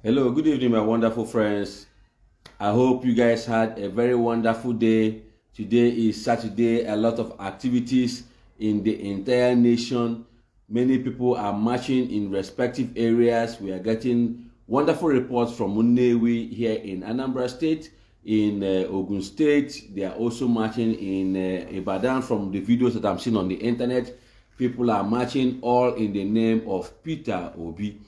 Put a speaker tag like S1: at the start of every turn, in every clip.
S1: Hello, good evening, my wonderful friends. I hope you guys had a very wonderful day. Today is Saturday, a lot of activities in the entire nation. Many people are marching in respective areas. We are getting wonderful reports from Munewi here in Anambra State, in Ogun State. They are also marching in Ibadan. From the videos that I'm seeing on the internet, people are marching all in the name of Peter Obi.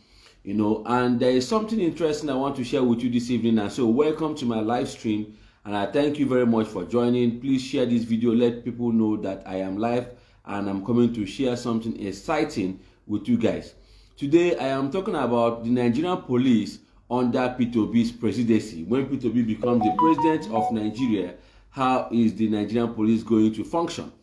S1: And there is something interesting I want to share with you this evening. And so welcome to my live stream, and I thank you very much for joining. Please share this video, let people know that I am live and I'm coming to share something exciting with you guys. Today I am talking about the Nigerian police under Peter Obi's presidency. When Peter Obi becomes the president of Nigeria, how is the Nigerian police going to function?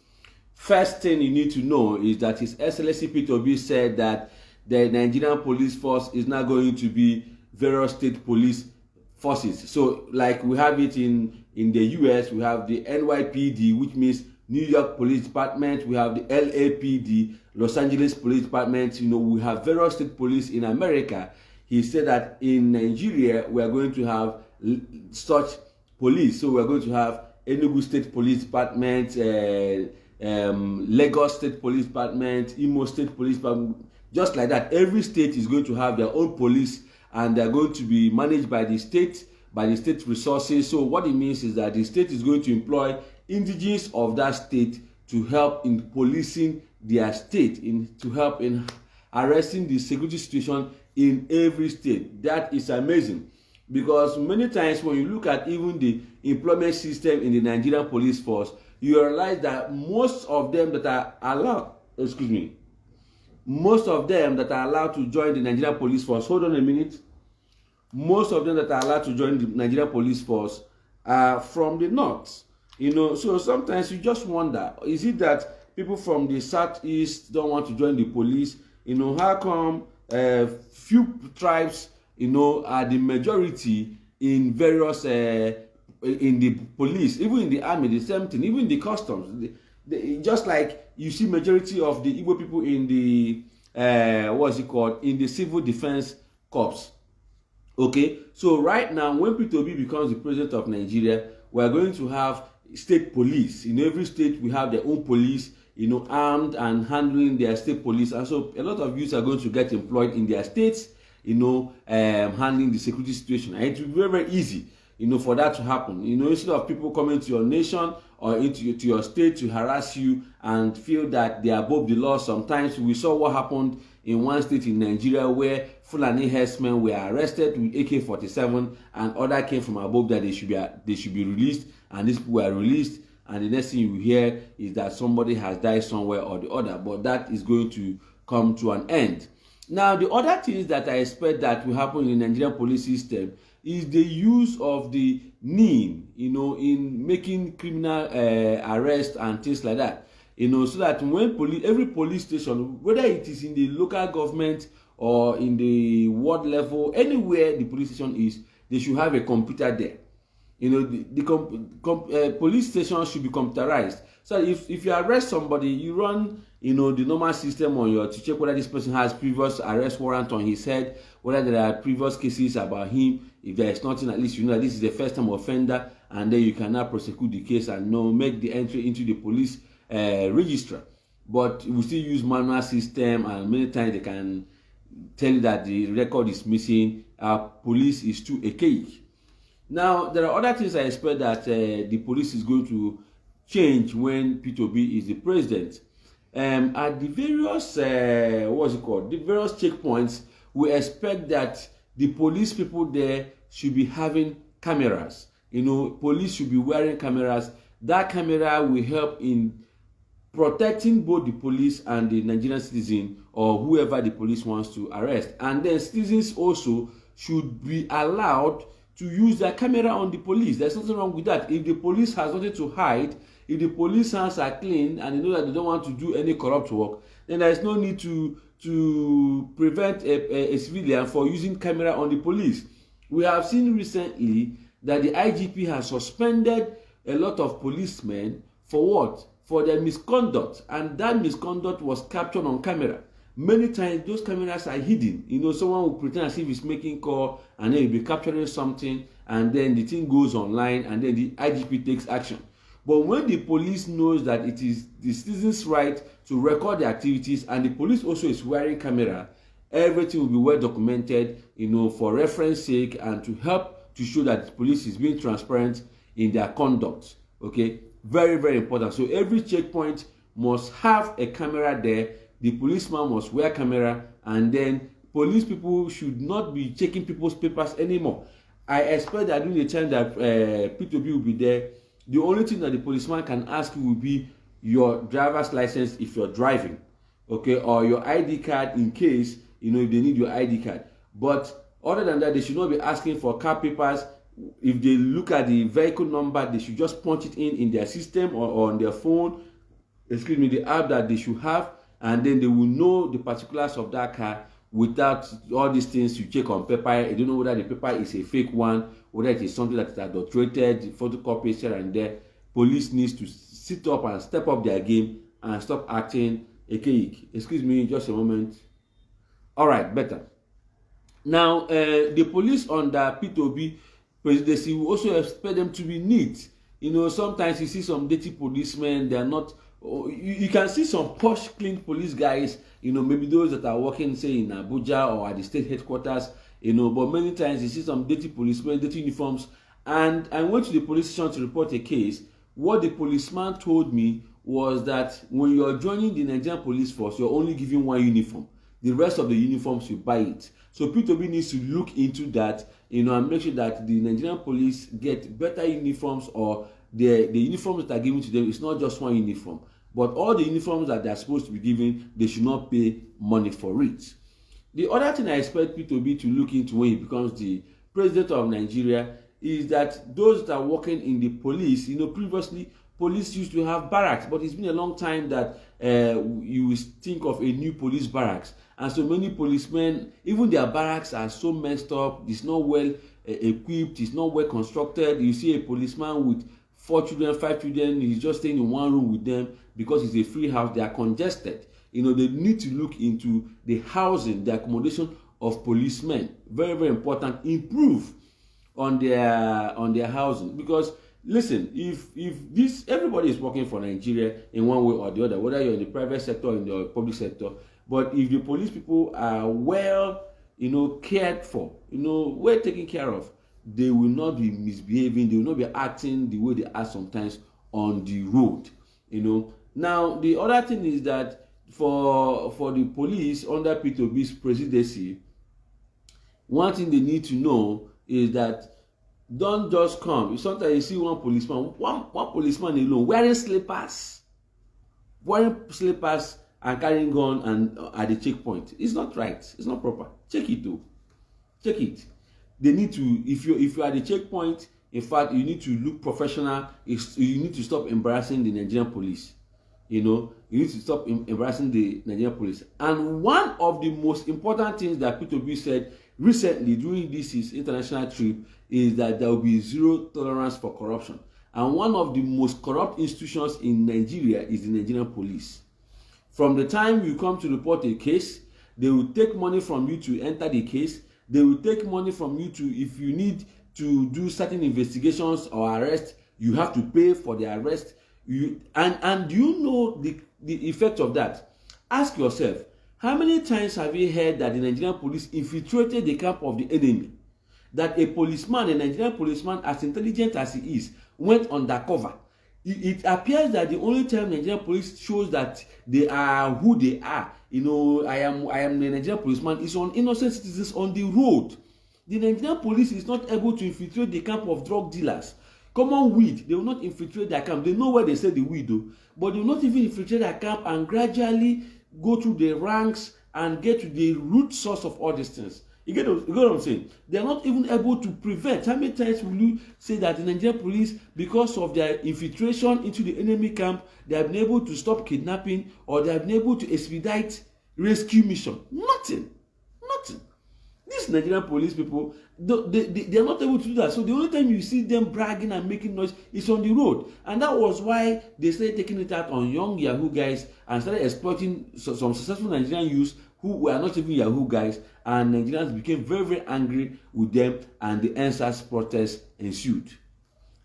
S1: First thing you need to know is that His Excellency Peter Obi said that the Nigerian police force is now going to be various state police forces. So like we have it in the US, we have the NYPD, which means New York Police Department. We have the LAPD, Los Angeles Police Department. We have various state police in America. He said that in Nigeria, we are going to have such police. So we are going to have Enugu State Police Department, Lagos State Police Department, Imo State Police Department. Just like that, every state is going to have their own police, and they're going to be managed by the state resources. So what it means is that the state is going to employ indigenes of that state to help in policing their state, to help in arresting the security situation in every state. That is amazing, because many times when you look at even the employment system in the Nigerian police force, you realize that most of them that are allowed, most of them that are allowed to join the Nigerian police force, hold on a minute, most of them that are allowed to join the Nigerian police force are from the north. So sometimes you just wonder, is it that people from the southeast don't want to join the police? How come few tribes are the majority in various in the police, even in the army, the same thing, even the customs. Just like you see majority of the Igbo people in the in the civil defense corps. Okay, so right now when Peter Obi becomes the president of Nigeria, we are going to have state police. In every state we have their own police, armed and handling their state police. And so a lot of youths are going to get employed in their states, handling the security situation. And it will be very, very easy for that to happen. Instead of people coming to your nation or to your state to harass you and feel that they are above the law. Sometimes we saw what happened in one state in Nigeria where Fulani herdsmen were arrested with AK-47, and order came from above that they should be released, and these people were released, and the next thing you hear is that somebody has died somewhere or the other. But that is going to come to an end. Now, the other things that I expect that will happen in the Nigerian police system is the use of the NIM, in making criminal arrests and things like that. So that when every police station, whether it is in the local government or in the ward level, anywhere the police station is, they should have a computer there. The police station should be computerized. So if you arrest somebody, you run the normal system on to check whether this person has previous arrest warrant on his head, whether there are previous cases about him. If there is nothing, at least you know that this is a first time offender, and then you can now prosecute the case and make the entry into the police register. But we still use manual system, and many times they can tell you that the record is missing. Our police is too archaic. Now, there are other things I expect that the police is going to change when Peter Obi is the president. At the various, the various checkpoints, we expect that the police people there should be having cameras. Police should be wearing cameras. That camera will help in protecting both the police and the Nigerian citizen or whoever the police wants to arrest. And then citizens also should be allowed to use their camera on the police. There's nothing wrong with that. If the police has nothing to hide, if the police hands are clean and they know that they don't want to do any corrupt work, then there is no need to prevent a civilian for using camera on the police. We have seen recently that the IGP has suspended a lot of policemen for what? For their misconduct, and that misconduct was captured on camera. Many times those cameras are hidden. Someone will pretend as if he's making call, and then he'll be capturing something, and then the thing goes online, and then the IGP takes action. But when the police knows that it is the citizens' right to record the activities, and the police also is wearing camera, everything will be well documented, for reference sake, and to help to show that the police is being transparent in their conduct. Okay, very, very important. So every checkpoint must have a camera there. The policeman must wear camera, and then police people should not be checking people's papers anymore. I expect that during the time that Peter Obi will be there, the only thing that the policeman can ask you will be your driver's license if you're driving, okay, or your ID card in case, if they need your ID card. But other than that, they should not be asking for car papers. If they look at the vehicle number, they should just punch it in their system or on their phone, the app that they should have, and then they will know the particulars of that car without all these things you check on paper. I don't know whether the paper is a fake one, whether it is something that is adulterated, photocopies here and there. Police needs to sit up and step up their game and stop acting archaic. Excuse me, just a moment. All right, better. Now, the police under Peter Obi presidency will also expect them to be neat. Sometimes you see some dirty policemen, they are not. You can see some posh, clean police guys, maybe those that are working, say, in Abuja or at the state headquarters, but many times you see some dirty policemen, dirty uniforms. And I went to the police station to report a case. What the policeman told me was that when you're joining the Nigerian police force, you're only given one uniform. The rest of the uniforms, you buy it. So Peter Obi needs to look into that, and make sure that the Nigerian police get better uniforms, or the uniforms that are given to them is not just one uniform. But all the uniforms that they are supposed to be given, they should not pay money for it. The other thing I expect Peter Obi to look into when he becomes the president of Nigeria is that those that are working in the police, previously police used to have barracks, but it's been a long time that you think of a new police barracks. And so many policemen, even their barracks are so messed up, it's not well equipped, it's not well constructed. You see a policeman with 4 children, 5 children, he's just staying in one room with them because it's a free house. They are congested. They need to look into the housing, the accommodation of policemen. Very, very important. Improve on their housing, because listen, if everybody is working for Nigeria in one way or the other, whether you're in the private sector or in the public sector, but if the police people are well, cared for, well taken care of, they will not be misbehaving, they will not be acting the way they are sometimes on the road. Now the other thing is that for the police under Peter Obi's presidency, one thing they need to know is that don't just come. Sometimes you see one policeman alone wearing slippers and carrying gun and at the checkpoint. It's not right. It's not proper. Check it though. Check it. They need to, if you are at the checkpoint, in fact, you need to look professional. You need to stop embarrassing the Nigerian police. You need to stop embarrassing the Nigerian police. And one of the most important things that Peter Obi said recently during his international trip is that there will be zero tolerance for corruption. And one of the most corrupt institutions in Nigeria is the Nigerian police. From the time you come to report a case, they will take money from you to enter the case. They will take money from you to, if you need to do certain investigations or arrest, you have to pay for the arrest. And you know the effect of that. Ask yourself, how many times have you heard that the Nigerian police infiltrated the camp of the enemy? That a policeman, a Nigerian policeman, as intelligent as he is, went undercover. It appears that the only time Nigerian police shows that they are who they are, I am the Nigerian policeman, is on innocent citizens on the road. The Nigerian police is not able to infiltrate the camp of drug dealers. Common weed, they will not infiltrate their camp. They know where they sell the weed though, but they will not even infiltrate their camp and gradually go through the ranks and get to the root source of all these things. You get what I'm saying? They are not even able to prevent. How many times will you say that the Nigerian police, because of their infiltration into the enemy camp, they have been able to stop kidnapping, or they have been able to expedite rescue mission? Nothing. These Nigerian police people, they are not able to do that. So the only time you see them bragging and making noise is on the road. And that was why they started taking it out on young Yahoo guys and started exploiting some successful Nigerian youths who were not even Yahoo guys, and Nigerians became very, very angry with them, and the NSAS protest ensued.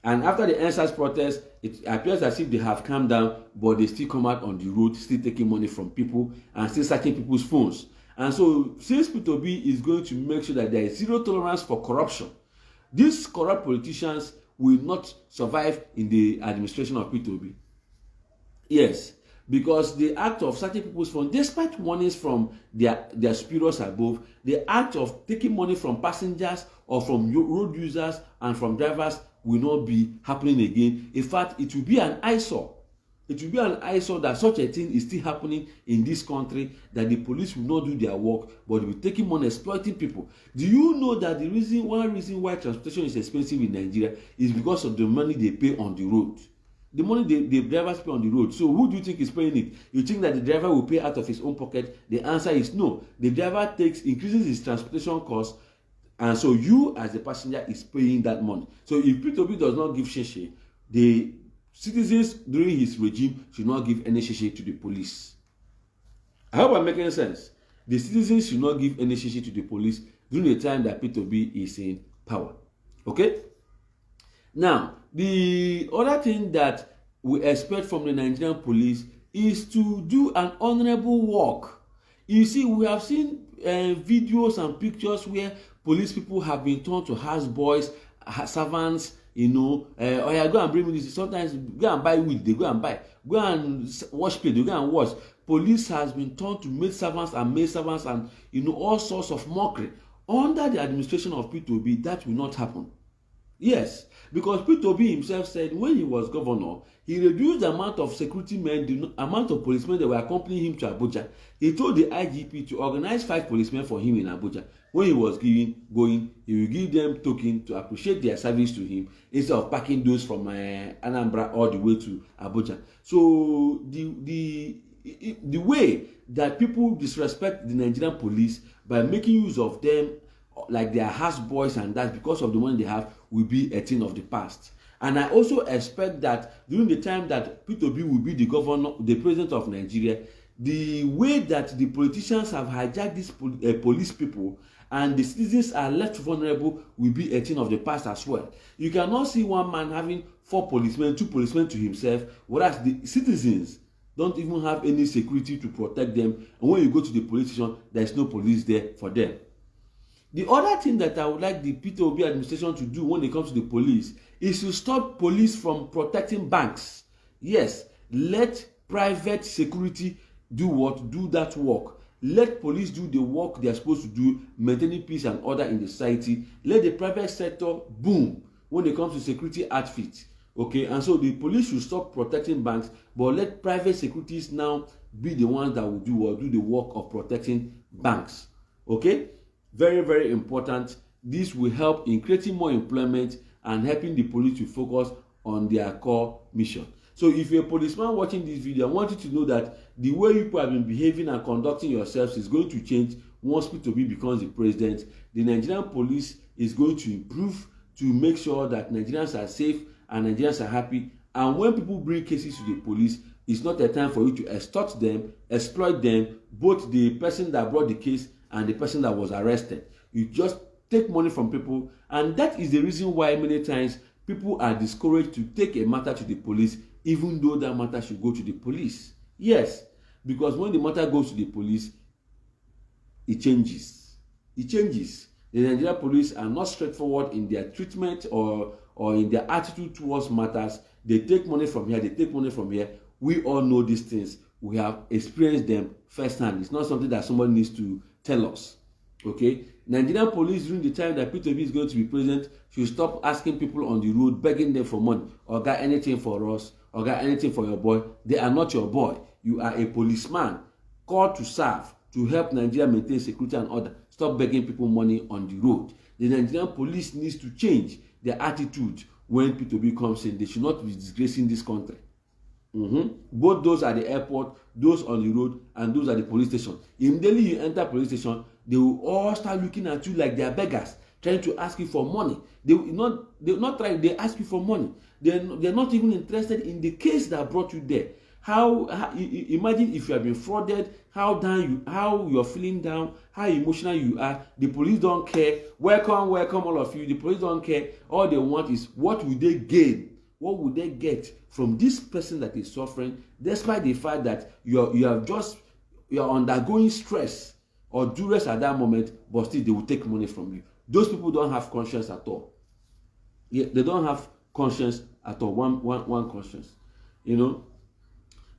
S1: And after the NSAS protest, it appears as if they have calmed down, but they still come out on the road, still taking money from people and still searching people's phones. And so, since Peter Obi is going to make sure that there is zero tolerance for corruption, these corrupt politicians will not survive in the administration of Peter Obi. Yes, because the act of searching people's phones, despite warnings from their superiors above, the act of taking money from passengers or from road users and from drivers will not be happening again. In fact, it will be an eyesore. It will be an eyesore that such a thing is still happening in this country, that the police will not do their work, but will be taking money, exploiting people. Do you know that one reason why transportation is expensive in Nigeria is because of the money they pay on the road? The money the drivers pay on the road. So who do you think is paying it? You think that the driver will pay out of his own pocket? The answer is no. The driver increases his transportation cost, and so you as the passenger is paying that money. So if Peter Obi does not give sheshe, the citizens during his regime should not give any sheshe to the police. I hope I'm making sense. The citizens should not give any sheshe to the police during the time that Peter Obi is in power. Okay? Now, the other thing that we expect from the Nigerian police is to do an honorable work. You see, we have seen videos and pictures where police people have been turned to houseboys, servants, oh yeah, go and bring me this. Sometimes go and buy weed, they go and buy. Go and wash plate, they go and wash. Police has been turned to maid servants and all sorts of mockery. Under the administration of Peter Obi, that will not happen. Yes, because Peter Obi himself said when he was governor, he reduced the amount of security men, the amount of policemen that were accompanying him to Abuja. He told the IGP to organize 5 policemen for him in Abuja. When he was going, he will give them token to appreciate their service to him instead of packing those from Anambra all the way to Abuja. So the way that people disrespect the Nigerian police by making use of them like they are houseboys and that because of the money they have will be a thing of the past. And I also expect that during the time that Peter Obi will be the governor, the president of Nigeria, the way that the politicians have hijacked these police people and the citizens are left vulnerable will be a thing of the past as well. You cannot see one man having 4 policemen, 2 policemen to himself, whereas the citizens don't even have any security to protect them. And when you go to the police station, there is no police there for them. The other thing that I would like the Peter Obi administration to do when it comes to the police is to stop police from protecting banks. Yes, let private security do that work. Let police do the work they are supposed to do, maintaining peace and order in the society. Let the private sector boom when it comes to security outfits. Okay, and so the police should stop protecting banks, but let private securities now be the ones that will do the work of protecting banks. Okay? Very, very important. This will help in creating more employment and helping the police to focus on their core mission. So if you're a policeman watching this video, I want you to know that the way you have been behaving and conducting yourselves is going to change once Peter Obi becomes the president. The Nigerian police is going to improve to make sure that Nigerians are safe and Nigerians are happy. And when people bring cases to the police, it's not a time for you to extort them, exploit them, both the person that brought the case and the person that was arrested. You just take money from people, and that is the reason why many times people are discouraged to take a matter to the police, even though that matter should go to the police. Yes, because when the matter goes to the police, it changes. It changes. The Nigerian police are not straightforward in their treatment or in their attitude towards matters. They take money from here, they take money from here. We all know these things. We have experienced them firsthand. It's not something that somebody needs to tell us. Okay, Nigerian police during the time that Peter Obi is going to be president should stop asking people on the road, begging them for money, or got anything for us, or got anything for your boy. They are not your boy. You are a policeman called to serve, to help Nigeria maintain security and order. Stop begging people money on the road. The Nigerian police needs to change their attitude when Peter Obi comes in. They should not be disgracing this country. Both those at the airport, those on the road, and those at the police station. Immediately you enter police station, they will all start looking at you like they are beggars, trying to ask you for money. They will not try. They ask you for money. They're not even interested in the case that brought you there. Imagine if you have been frauded, how you're feeling down, how emotional you are. The police don't care. Welcome, all of you. The police don't care. All they want is, what will they gain? What would they get from this person that is suffering, despite the fact that you're undergoing stress or duress at that moment, but still they will take money from you. Those people don't have conscience at all. Yeah, they don't have conscience at all. One conscience, you know.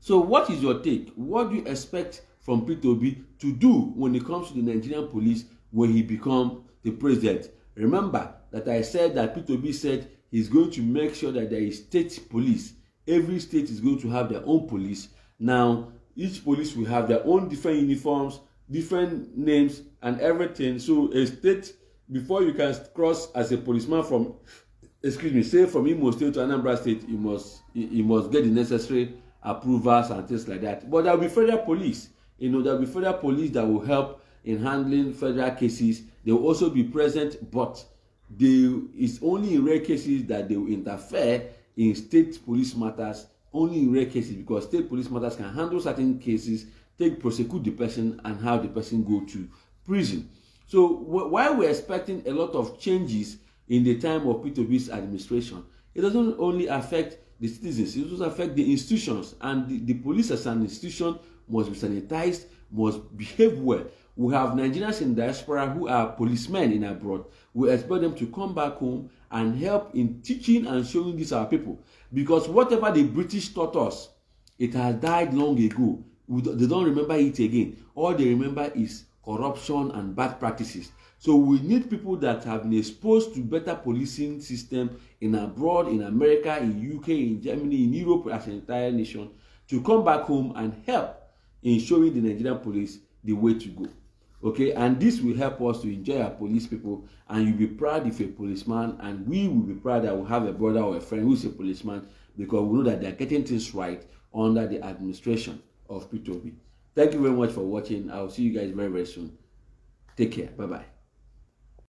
S1: So what is your take? What do you expect from Peter Obi to do when it comes to the Nigerian police when he becomes the president? Remember that I said that Peter Obi said he's going to make sure that there is state police. Every state is going to have their own police. Now, each police will have their own different uniforms, different names, and everything. So a state, before you can cross as a policeman from, say from Imo State to Anambra State, you must get the necessary approvals and things like that. But there will be federal police. There will be federal police that will help in handling federal cases. They will also be present, but it's only in rare cases that they will interfere in state police matters. Only in rare cases, because state police matters can handle certain cases, prosecute the person, and have the person go to prison. So while we're expecting a lot of changes in the time of Peter Obi's administration, it doesn't only affect the citizens, it also affects the institutions. And the police as an institution must be sanitized, must behave well. We have Nigerians in diaspora who are policemen in abroad. We expect them to come back home and help in teaching and showing this our people. Because whatever the British taught us, it has died long ago. They don't remember it again. All they remember is corruption and bad practices. So we need people that have been exposed to better policing system in abroad, in America, in UK, in Germany, in Europe, as an entire nation, to come back home and help in showing the Nigerian police the way to go. Okay, and this will help us to enjoy our police people, and you'll be proud if you're a policeman, and we will be proud that we have a brother or a friend who's a policeman, because we know that they're getting things right under the administration of Peter Obi. Thank you very much for watching. I'll see you guys very, very soon. Take care. Bye-bye.